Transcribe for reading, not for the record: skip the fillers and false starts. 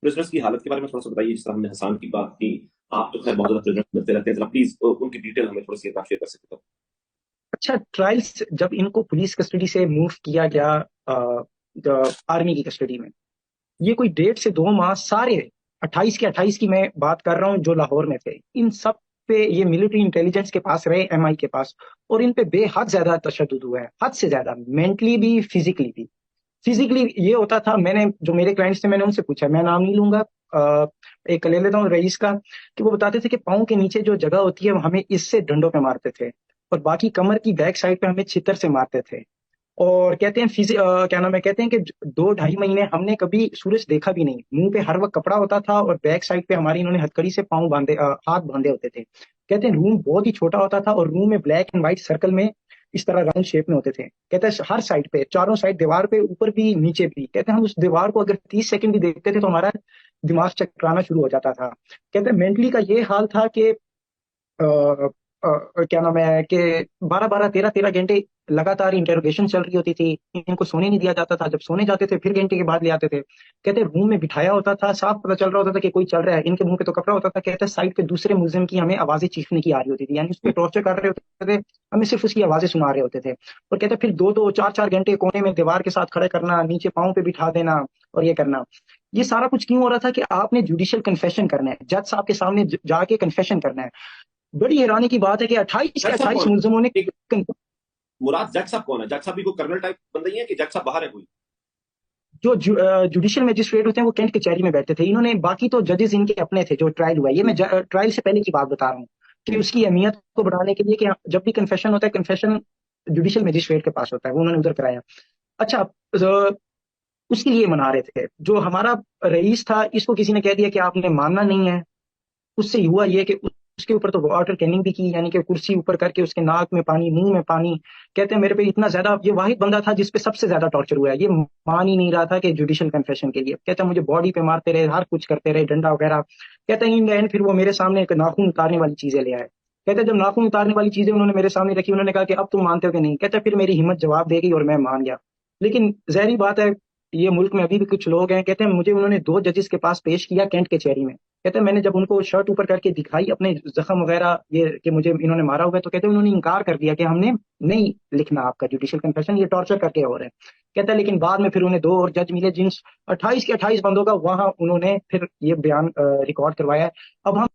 Prisoners की हालत के बारे में थोड़ा सा बताइए, जिस तरह हमने हसान की बात की। आप तो खैर बहुत ज्यादा प्रिजनर्स मिलते रहते हैं, जरा प्लीज उनकी डिटेल हमें थोड़ी सी अगर आप शेयर कर सकते हो। अच्छा, ट्रायल्स जब इनको पुलिस कस्टडी से मूव किया गया आर्मी की कस्टडी में, ये कोई 1.5 से 2 माह सारे 28 की मैं बात कर रहा हूँ जो लाहौर में थे, इन सब पे ये मिलिट्री इंटेलिजेंस के पास रहे, एमआई के पास। और इन पे बेहद ज्यादा तशद्दुद हुआ है, हद से ज्यादा, मेंटली भी फिजिकली भी। फिजिकली ये होता था, मैंने जो मेरे क्लाइंट्स थे मैंने उनसे पूछा, मैं नाम नहीं लूंगा, एक ले लेता हूँ रईस का, कि वो बताते थे कि पाँव के नीचे जो जगह होती है वो हमें इससे डंडों पे मारते थे, और बाकी कमर की बैक साइड पे हमें छितर से मारते थे। और कहते हैं क्या नाम है, कहते हैं कि 2-2.5 महीने हमने कभी सूरज देखा भी नहीं, मुंह पे हर वक्त कपड़ा होता था और बैक साइड पे हमारी इन्होंने हथकड़ी से पाँव बांधे, हाथ बांधे होते थे। कहते हैं रूम बहुत ही छोटा होता था और रूम में ब्लैक एंड व्हाइट सर्कल में इस तरह राउंड शेप में होते थे। कहते हैं हर साइड पे, चारों साइड, दीवार पे, ऊपर भी नीचे भी, कहते हैं हम उस दीवार को अगर 30 सेकंड भी देखते थे तो हमारा दिमाग चकराना शुरू हो जाता था। कहते हैं मेंटली का ये हाल था कि क्या नाम है कि 12-12, 13-13 घंटे लगातार इंटेरोगेशन चल रही होती थी। इनको सोने नहीं दिया जाता था, जब सोने जाते थे फिर घंटे के बाद ले आते थे। कहते रूम में बिठाया होता था, साफ पता चल रहा होता था कि कोई चल रहा है, इनके मुंह पे तो कपड़ा होता था। कहते साइड पे दूसरे मुल्जिम की हमें आवाजें चीखने की आ रही होती थी, यानी उस पर टॉर्चर कर रहे होते थे, हमें सिर्फ उसकी आवाजें सुना रहे होते थे। और कहते फिर 2-2, 4-4 घंटे कोने में दीवार के साथ खड़े करना, नीचे पाँव पे बिठा देना, और ये करना। ये सारा कुछ क्यों हो रहा था कि आपने जुडिशियल कन्फेशन करना है, जज साहब के सामने जाके कन्फेशन करना है। बड़ी हैरानी की बात है कि 28 के जज साहब 28 कौन मुलजमों ने है? मुराद जज साहब कौन है? जज साहब भी कोई कर्नल टाइप बंदा ही है कि जज साहब बाहर है कोई? जो जुडिशियल मजिस्ट्रेट होते हैं वो कैंट कचहरी में बैठते थे। इन्होंने, बाकी तो जजेस इनके अपने थे जो ट्रायल हुआ है, ये मैं ट्रायल से पहले की बात बता रहा हूँ, कि उसकी अहमियत को बढ़ाने के लिए कि जब भी कन्फेशन होता है, कन्फेशन जुडिशियल मजिस्ट्रेट के पास होता है, वो उन्होंने उधर कराया। अच्छा, उसके लिए मना रहे थे। जो हमारा रईस था, इसको किसी ने कह दिया कि आपने मानना नहीं है। उससे हुआ ये कि उसके ऊपर तो वाटर कैनिंग भी की, यानी कि कुर्सी ऊपर करके उसके नाक में पानी, मुंह में पानी। कहते हैं मेरे पे इतना ज्यादा, ये वाहिद बंदा था जिसपे सबसे ज्यादा टॉर्चर हुआ है, ये मान ही नहीं रहा था कि जुडिशियल कन्फेशन के लिए। कहते हैं मुझे बॉडी पे मारते रहे, हर कुछ करते रहे, डंडा वगैरह। कहते हैं इन एंड फिर वो मेरे सामने एक नाखून उतारने वाली चीजें ले आए। कहते हैं जब नाखून उतारने वाली चीजें उन्होंने मेरे सामने रखी, उन्होंने कहा कि अब तुम मानते हो कि नहीं। कहते हैं फिर मेरी हिम्मत जवाब दे गई और मैं मान गया। लेकिन जहरी बात है, ये मुल्क में अभी भी कुछ लोग हैं। कहते हैं मुझे उन्होंने 2 जजेस के पास पेश किया कैंट कचहरी में। कहते हैं मैंने जब उनको शर्ट ऊपर करके दिखाई अपने जख्म वगैरह, ये कि मुझे इन्होंने मारा हुआ है, तो कहते हैं उन्होंने इनकार कर दिया कि हमने नहीं लिखना आपका जुडिशियल कन्फेशन, ये टॉर्चर करके हो रहे हैं। कहता है लेकिन बाद में फिर उन्हें 2 और जज मिले, जिन 28 के 28 बंदों का वहां उन्होंने फिर ये बयान रिकॉर्ड करवाया है। अब हम